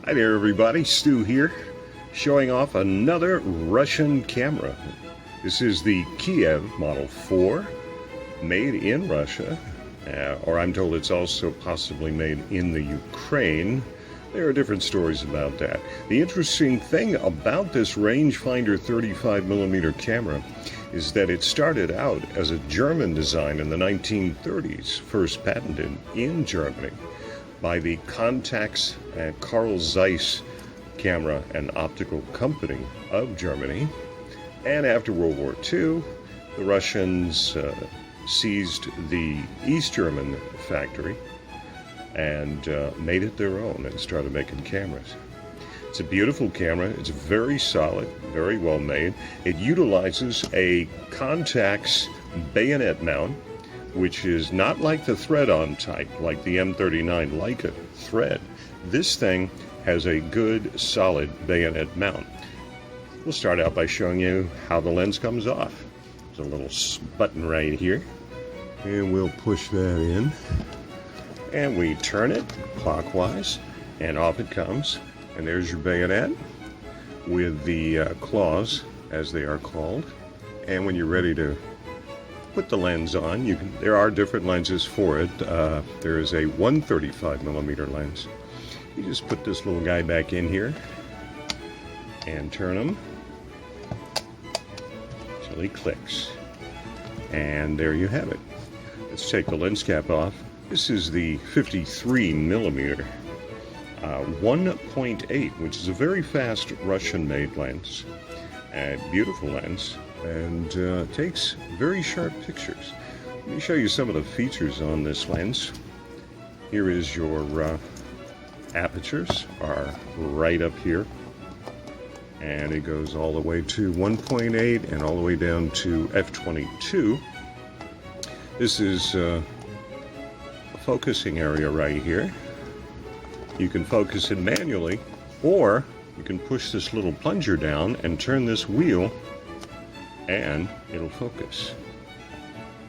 Hi there everybody, Stu here, showing off another Russian camera. This is the Kiev Model 4, made in Russia, or I'm told it's also possibly made in the Ukraine. There are different stories about that. The interesting thing about this Rangefinder 35mm camera is that it started out as a German design in the 1930s, first patented in Germany by the Contax and Carl Zeiss Camera and Optical Company of Germany. And after World War II, the Russians seized the East German factory and made it their own and started making cameras. It's a beautiful camera. It's very solid, very well made. It utilizes a Contax bayonet mount, which is not like the thread-on type, like the M39 Leica thread. This thing has a good, solid bayonet mount. We'll start out by showing you how the lens comes off. There's a little button right here, and we'll push that in, and we turn it clockwise, and off it comes. And there's your bayonet with the claws, as they are called. And when you're ready to put the lens on, there are different lenses for it. There is a 135mm lens. You just put this little guy back in here and turn him till he clicks. And there you have it. Let's take the lens cap off. This is the 53mm 1.8, which is a very fast Russian-made lens. A beautiful lens, and takes very sharp pictures. Let me show you some of the features on this lens. Here is your apertures are right up here, and it goes all the way to 1.8 and all the way down to f/22. This is a focusing area right here. You can focus it manually, or you can push this little plunger down and turn this wheel and it'll focus.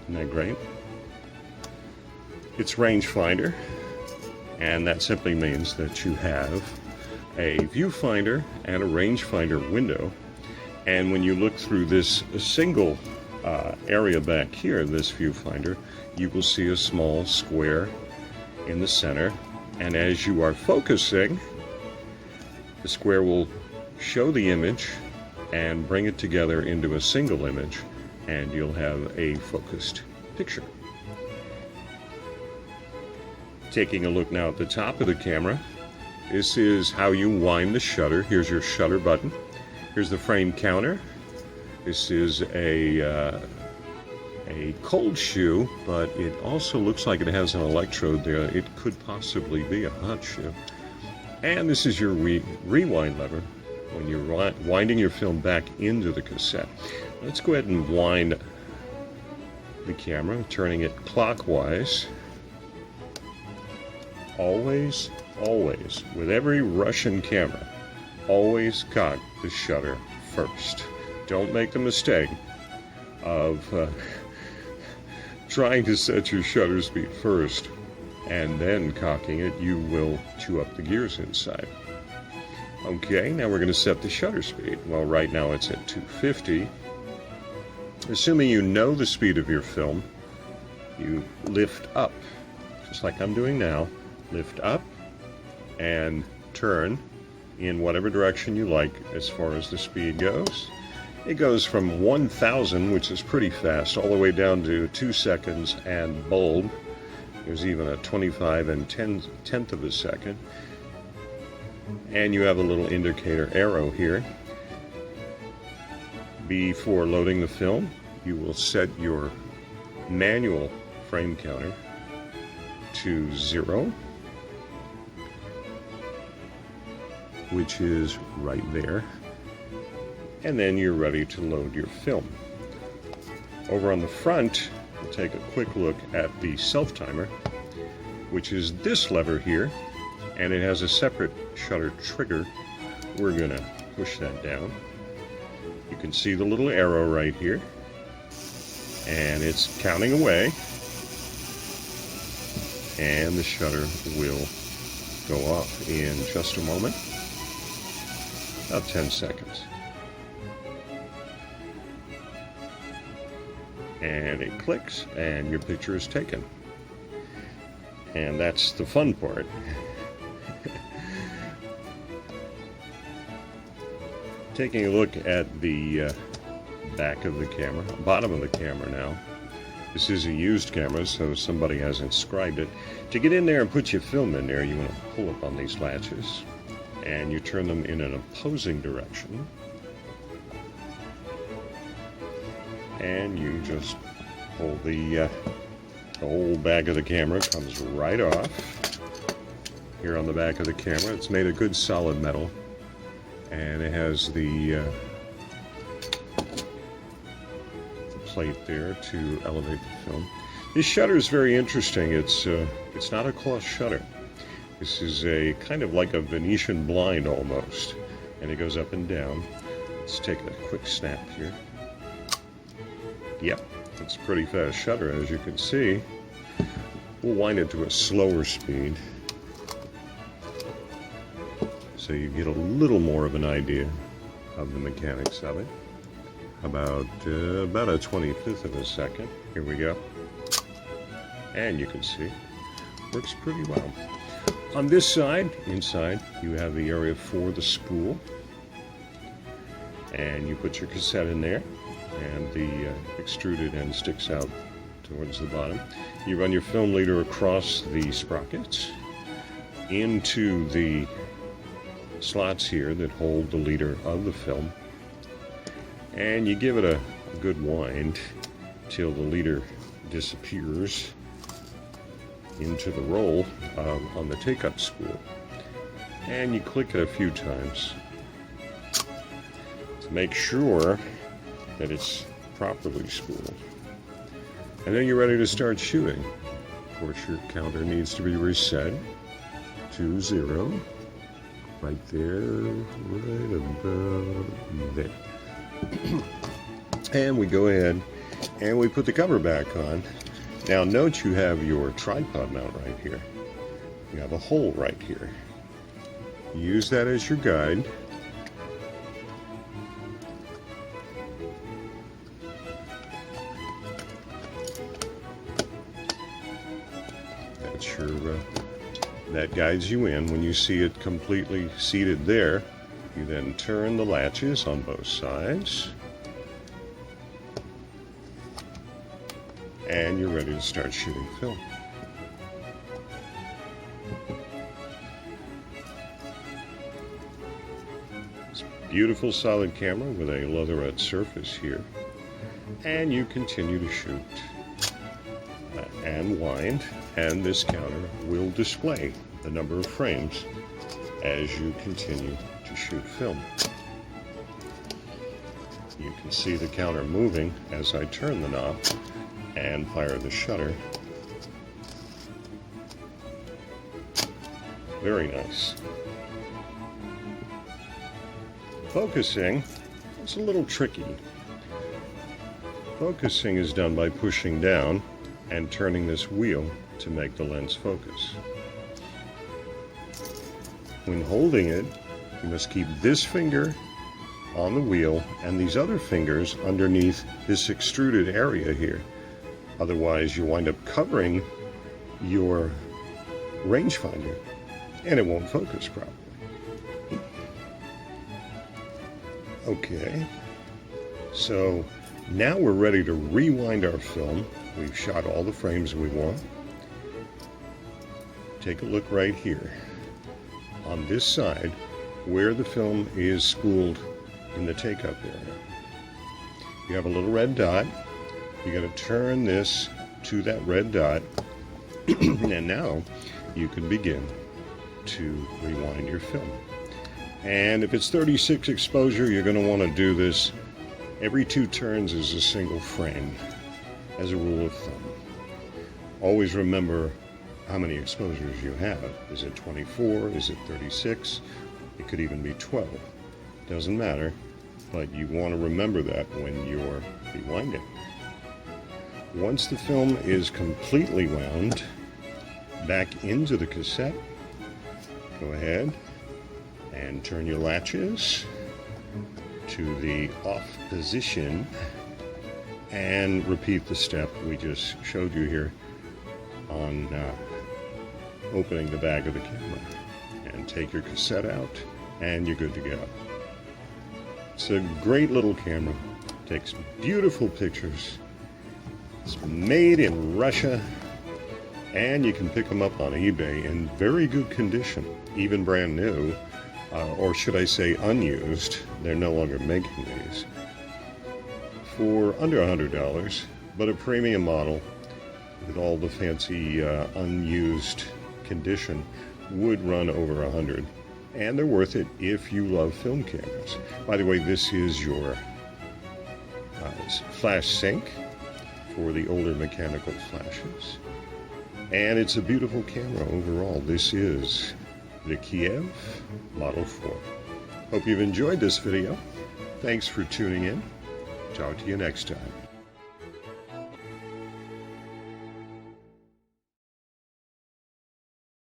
Isn't that great? It's rangefinder, and that simply means that you have a viewfinder and a rangefinder window. And when you look through this single area back here, this viewfinder, you will see a small square in the center. And as you are focusing, the square will show the image and bring it together into a single image, and you'll have a focused picture. Taking a look now at the top of the camera, this is how you wind the shutter. Here's your shutter button. Here's the frame counter. This is a cold shoe, but it also looks like it has an electrode there. It could possibly be a hot shoe. And this is your rewind lever when you're winding your film back into the cassette. Let's go ahead and wind the camera, turning it clockwise. Always, always, with every Russian camera, always cock the shutter first. Don't make the mistake of trying to set your shutter speed first and then cocking it. You will chew up the gears inside. Okay, now we're going to set the shutter speed. Well, right now it's at 250. Assuming you know the speed of your film, you lift up, just like I'm doing now. Lift up and turn in whatever direction you like as far as the speed goes. It goes from 1,000, which is pretty fast, all the way down to 2 seconds and bulb. There's even a 25 and 10th of a second. And you have a little indicator arrow here. Before loading the film, you will set your manual frame counter to 0, which is right there. And then you're ready to load your film. Over on the front, we'll take a quick look at the self-timer, which is this lever here, and it has a separate shutter trigger. We're gonna push that down. You can see the little arrow right here, and it's counting away, and the shutter will go off in just a moment, about 10 seconds. And it clicks and your picture is taken. And that's the fun part. Taking a look at the back of the camera, bottom of the camera now. This is a used camera, so somebody has inscribed it. To get in there and put your film in there, you want to pull up on these latches, and you turn them in an opposing direction. And you just pull the whole back of the camera comes right off. Here on the back of the camera, it's made of good solid metal, and it has the plate there to elevate the film. This shutter is very interesting. It's not a cloth shutter. This is a kind of like a Venetian blind almost, and it goes up and down. Let's take a quick snap here. Yep, it's a pretty fast shutter, as you can see. We'll wind it to a slower speed so you get a little more of an idea of the mechanics of it. About a 25th of a second. Here we go. And you can see, works pretty well. On this side, inside, you have the area for the spool. And you put your cassette in there, and the extruded end sticks out towards the bottom. You run your film leader across the sprockets into the slots here that hold the leader of the film, and you give it a good wind till the leader disappears into the roll on the take-up spool, and you click it a few times to make sure that it's properly spooled, and then you're ready to start shooting. Of course, your counter needs to be reset to 0 right there, right about there. And we go ahead and we put the cover back on. Now note you have your tripod mount right here. You have a hole right here. Use that as your guide. That's your that guides you in. When you see it completely seated there, you then turn the latches on both sides, and you're ready to start shooting film. It's a beautiful solid camera with a leatherette surface here, and you continue to shoot and wind, and this counter will display the number of frames as you continue to shoot film. You can see the counter moving as I turn the knob and fire the shutter. Very nice. Focusing is a little tricky. Focusing is done by pushing down and turning this wheel to make the lens focus. When holding it, you must keep this finger on the wheel and these other fingers underneath this extruded area here. Otherwise, you wind up covering your rangefinder and it won't focus properly. Okay, so now we're ready to rewind our film. We've shot all the frames we want. Take a look right here. On this side, where the film is spooled in the take-up area, you have a little red dot. You're going to turn this to that red dot, and now you can begin to rewind your film. And if it's 36 exposure, you're going to want to do this every 2 turns is a single frame, as a rule of thumb. Always remember how many exposures you have. Is it 24? Is it 36? It could even be 12. Doesn't matter, but you want to remember that when you're rewinding. Once the film is completely wound back into the cassette, Go ahead and turn your latches to the off position and repeat the step we just showed you here on opening the bag of the camera. And take your cassette out and you're good to go. It's a great little camera. Takes beautiful pictures. It's made in Russia, and you can pick them up on eBay in very good condition, even brand new, or should I say unused. They're no longer making these. For under $100, but a premium model with all the fancy unused condition would run over $100. And they're worth it if you love film cameras. By the way, this is your flash sync for the older mechanical flashes. And it's a beautiful camera overall. This is the Kiev Model 4. Hope you've enjoyed this video. Thanks for tuning in. Talk to you next time.